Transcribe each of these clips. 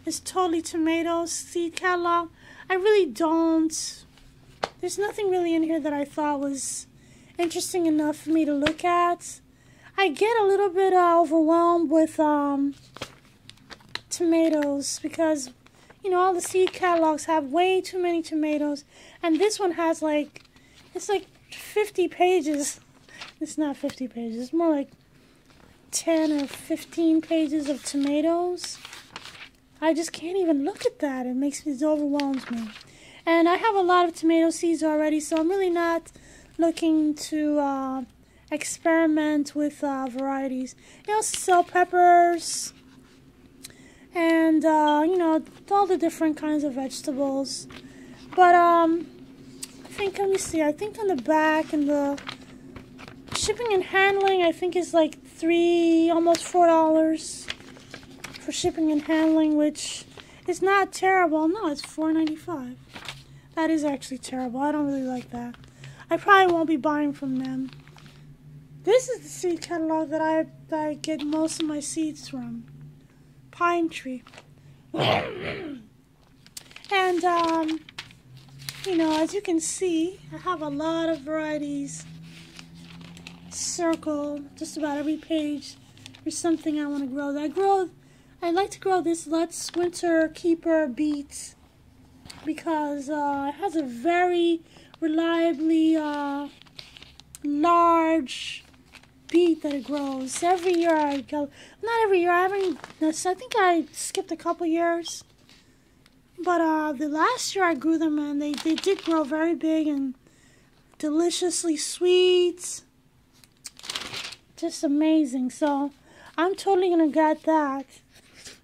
is totally tomatoes seed catalog. I really don't. There's nothing really in here that I thought was interesting enough for me to look at. I get a little bit overwhelmed with tomatoes because, you know, all the seed catalogs have way too many tomatoes, and this one has like, it's like 50 pages. It's not 50 pages, it's more like 10 or 15 pages of tomatoes. I just can't even look at that. It overwhelms me. And I have a lot of tomato seeds already, so I'm really not looking to experiment with varieties. I also sell peppers and, you know, all the different kinds of vegetables. But I think, let me see, I think on the back and the shipping and handling, I think is like almost $4 for shipping and handling, which is not terrible. No, it's $4.95. That is actually terrible. I don't really like that. I probably won't be buying from them. This is the seed catalog that I get most of my seeds from. Pinetree. And, you know, as you can see, I have a lot of varieties. Circle just about every page. There's something I want to grow. I like to grow this Let's Winter Keeper beet because it has a very reliably large beet that it grows. Every year I go, not every year, I think I skipped a couple years. But the last year I grew them, and they did grow very big and deliciously sweet. Just amazing. So I'm totally gonna get that.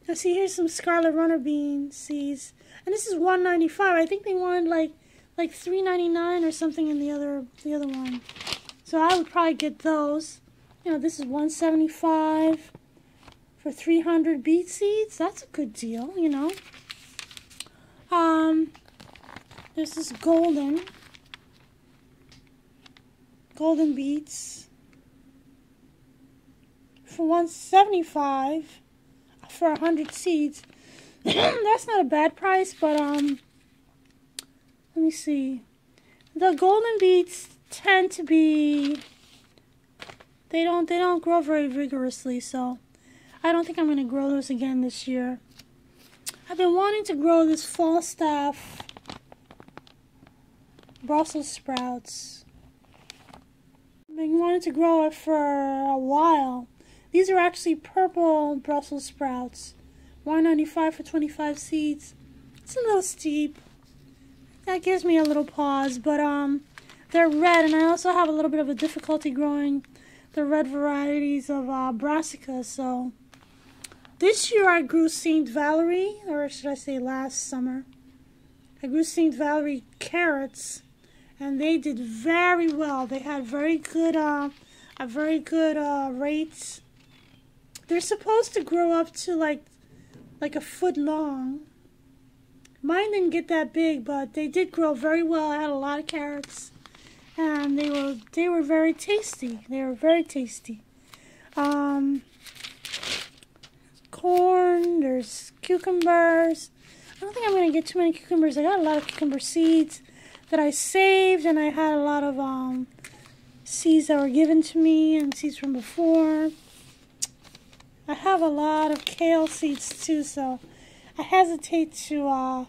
Now see, here's some Scarlet Runner bean seeds, and this is $1.95. I think they wanted like $3.99 or something in the other one. So I would probably get those. You know, this is $1.75 for 300 beet seeds. That's a good deal, you know. There's this golden beets for $1.75 for 100 seeds. That's not a bad price, but let me see. The golden beets tend to be, they don't grow very vigorously, so I don't think I'm going to grow those again this year. I've been wanting to grow this Falstaff Brussels sprouts. I've been wanting to grow it for a while. These are actually purple Brussels sprouts. $1.95 for 25 seeds. It's a little steep. That gives me a little pause, but they're red, and I also have a little bit of a difficulty growing the red varieties of brassica, so this year I grew St. Valerie, or should I say last summer. I grew St. Valerie carrots, and they did very well. They had very good, rates. They're supposed to grow up to like a foot long. Mine didn't get that big, but they did grow very well. I had a lot of carrots, and they were very tasty. They were very tasty. Corn, there's cucumbers. I don't think I'm going to get too many cucumbers. I got a lot of cucumber seeds that I saved, and I had a lot of seeds that were given to me and seeds from before. I have a lot of kale seeds too, so I hesitate to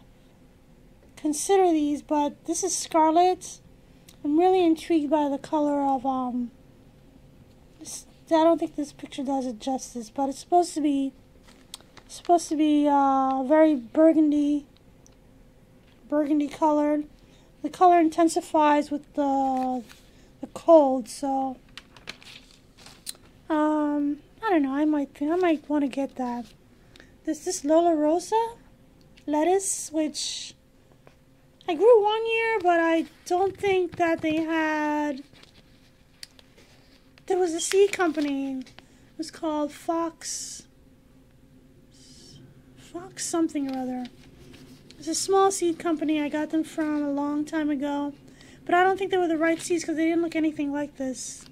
consider these, but this is scarlet. I'm really intrigued by the color of I don't think this picture does it justice, but it's supposed to be very burgundy colored. The color intensifies with the cold, so I don't know. I might want to get that. There's this Lola Rosa lettuce, which I grew one year, but I don't think that they had. There was a seed company. It was called Fox something or other. It's a small seed company. I got them from a long time ago, but I don't think they were the right seeds because they didn't look anything like this.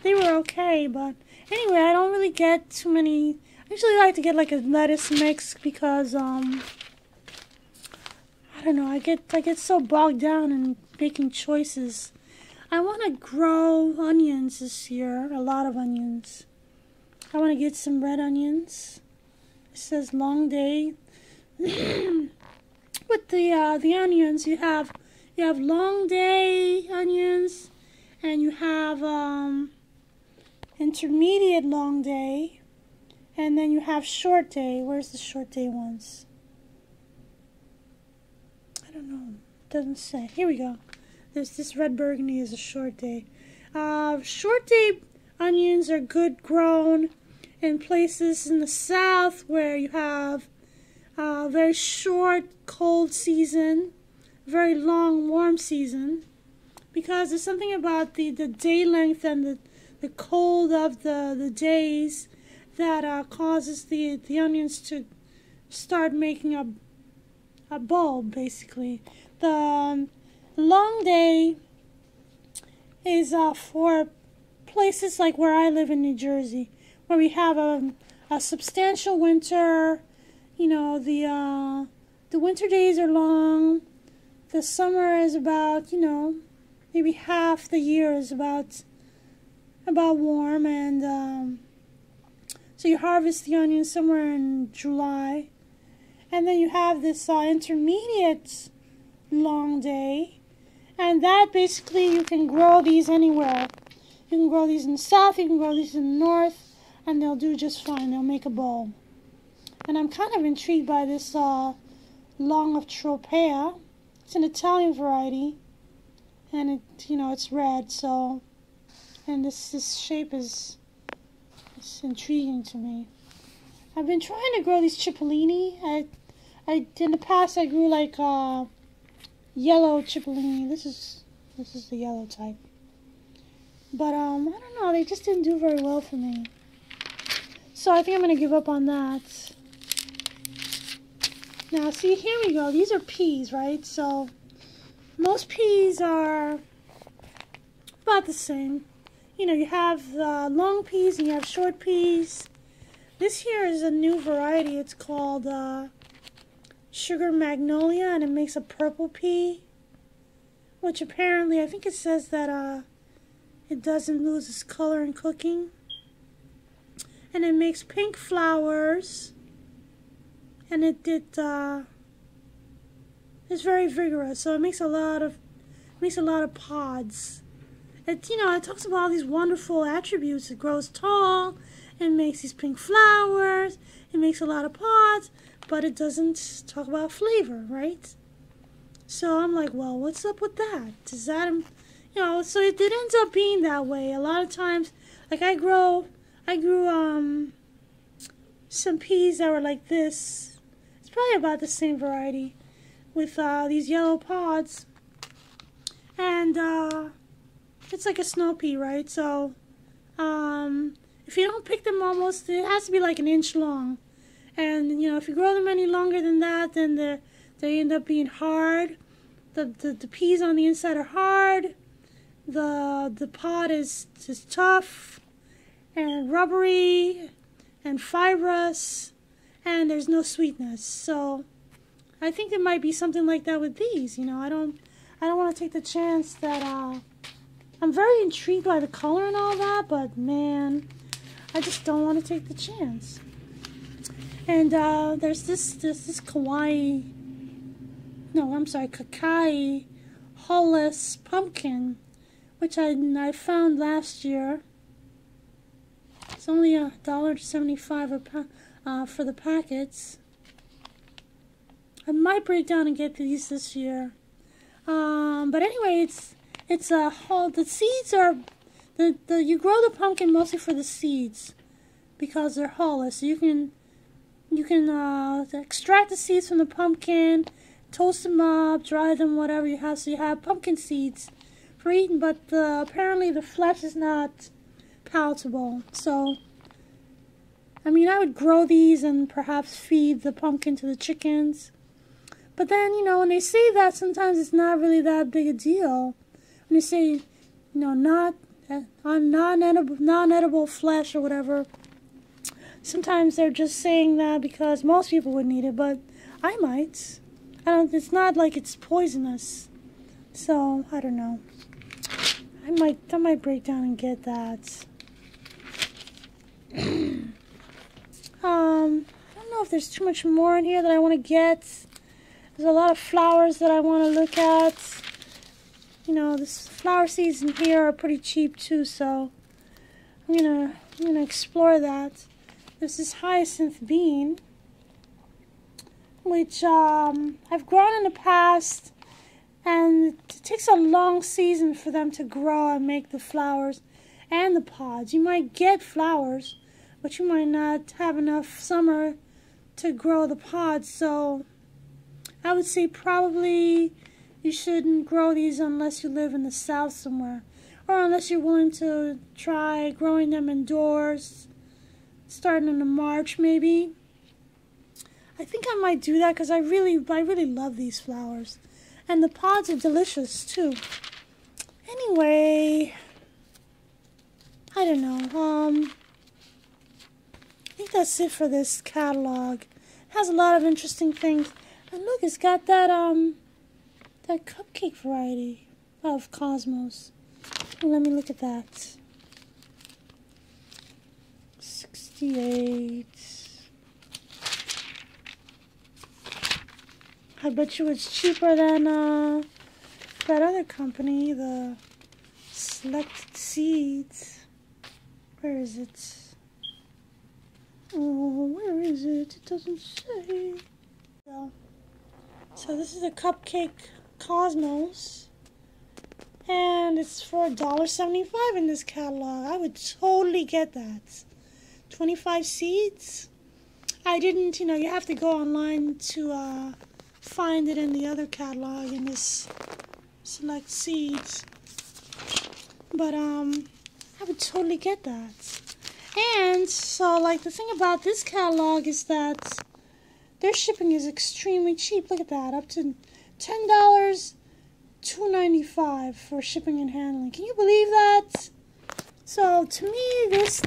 They were okay, but anyway, I don't really get too many. I usually like to get like a lettuce mix because I don't know, I get so bogged down in making choices. I want to grow onions this year, a lot of onions. I want to get some red onions. It says long day. With the onions, you have long day onions, and you have intermediate long day, and then you have short day. Where's the short day ones? I don't know. It doesn't say. Here we go. There's this red burgundy is a short day. Short day onions are good grown in places in the south where you have a very short cold season, very long warm season, because there's something about the day length and the cold of the days that causes the onions to start making a bulb, basically. The long day is for places like where I live in New Jersey, where we have a substantial winter. You know, the winter days are long. The summer is about, you know, maybe half the year is about warm, and so you harvest the onions somewhere in July, and then you have this intermediate long day, and that basically you can grow these anywhere. You can grow these in the south, you can grow these in the north, and they'll do just fine. They'll make a bulb. And I'm kind of intrigued by this long of Tropea. It's an Italian variety, and it, you know, it's red. So, and this shape is intriguing to me. I've been trying to grow these Cipollini. I in the past I grew like yellow Cipollini. This is the yellow type. But I don't know. They just didn't do very well for me. So I think I'm gonna give up on that. Now, see, here we go. These are peas, right? So, most peas are about the same. You know, you have long peas and you have short peas. This here is a new variety. It's called Sugar Magnolia, and it makes a purple pea, which apparently, I think it says that it doesn't lose its color in cooking. And it makes pink flowers. And it's very vigorous, so it makes a lot of pods. It talks about all these wonderful attributes. It grows tall, it makes these pink flowers, it makes a lot of pods, but it doesn't talk about flavor, right? So I'm like, well, what's up with that? Does that, so it ends up being that way. A lot of times, like I grew some peas that were like this. Probably about the same variety with these yellow pods, and it's like a snow pea, right? So if you don't pick them almost, it has to be like an inch long, and if you grow them any longer than that, then they end up being hard. The peas on the inside are hard. The pod is tough and rubbery and fibrous. And there's no sweetness, so I think there might be something like that with these. I don't want to take the chance that I'm very intrigued by the color and all that, but man, I just don't want to take the chance. And there's this kawaii, no, I'm sorry, Kakai hulless pumpkin, which I found last year. It's only $1.75 a pound. For the packets. I might break down and get these this year. But anyway, it's a whole. The seeds are you grow the pumpkin mostly for the seeds because they're hulless. So you can extract the seeds from the pumpkin, toast them up, dry them, whatever you have. So you have pumpkin seeds for eating, but apparently the flesh is not palatable. So I mean, I would grow these and perhaps feed the pumpkin to the chickens. But then, when they say that, sometimes it's not really that big a deal. When they say, not on non-edible flesh or whatever. sometimes they're just saying that because most people would need it, but I might. It's not like it's poisonous. So, I don't know. I might break down and get that. I don't know if there's too much more in here that I want to get. There's a lot of flowers that I want to look at. You know, the flower seeds in here are pretty cheap too, so I'm gonna explore that. There's this hyacinth bean, which I've grown in the past, and it takes a long season for them to grow and make the flowers and the pods. You might get flowers, but you might not have enough summer to grow the pods, so I would say probably you shouldn't grow these unless you live in the south somewhere, or unless you're willing to try growing them indoors, starting in March maybe. I think I might do that because I really love these flowers, and the pods are delicious too. Anyway, I don't know. I think that's it for this catalog. It has a lot of interesting things, and look, it's got that that cupcake variety of cosmos. Let me look at that. 68. I bet you it's cheaper than that other company, the Select Seeds. Where is it? Oh, where is it? It doesn't say. So this is a cupcake Cosmos, and it's for $1.75 in this catalog. I would totally get that. 25 seeds. I didn't, you have to go online to find it in the other catalog in this Select Seeds. But I would totally get that. And so, like, the thing about this catalog is that their shipping is extremely cheap. Look at that, up to $10, $2.95 for shipping and handling. Can you believe that? So to me, this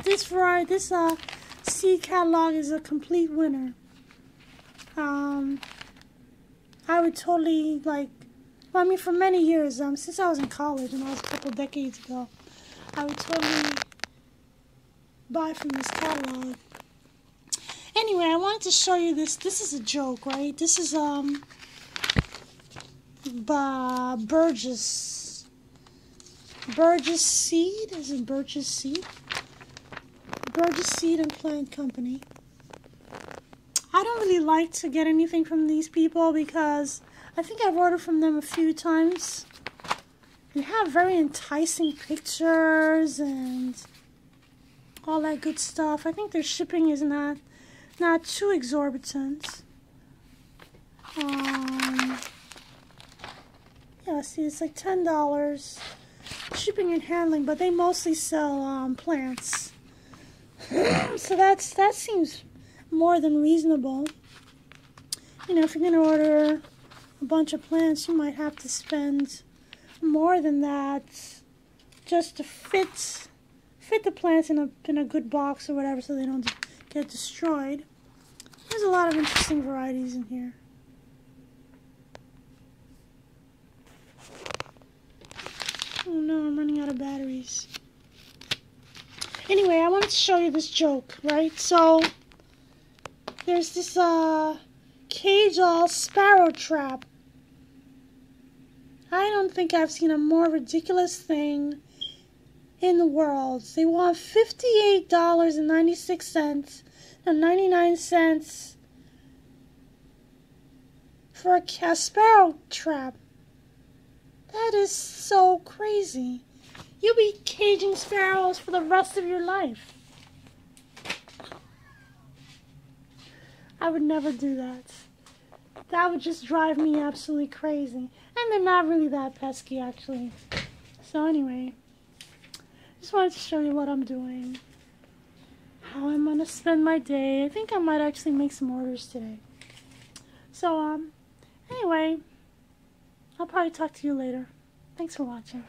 seed catalog is a complete winner. I would totally for many years, since I was in college, and that was a couple decades ago, I would totally buy from this catalog. Anyway, I wanted to show you this. This is a joke, right? This is Burgess Seed. Is it Burgess Seed? Burgess Seed and Plant Company. I don't really like to get anything from these people because I think I've ordered from them a few times. They have very enticing pictures and all that good stuff. I think their shipping is not too exorbitant. Yeah, see, it's like $10 shipping and handling, but they mostly sell plants. So that seems more than reasonable. If you're gonna order a bunch of plants, you might have to spend more than that just to fit the plants in a good box or whatever, so they don't get destroyed. There's a lot of interesting varieties in here. Oh no, I'm running out of batteries. Anyway, I wanted to show you this joke, right? So there's this cage-all sparrow trap. I don't think I've seen a more ridiculous thing in the world. They want $58.96 and 99 cents for a sparrow trap. That is so crazy. You'll be caging sparrows for the rest of your life. I would never do that. That would just drive me absolutely crazy. And they're not really that pesky, actually. So anyway, just wanted to show you what I'm doing. How I'm going to spend my day. I think I might actually make some orders today. So, anyway, I'll probably talk to you later. Thanks for watching.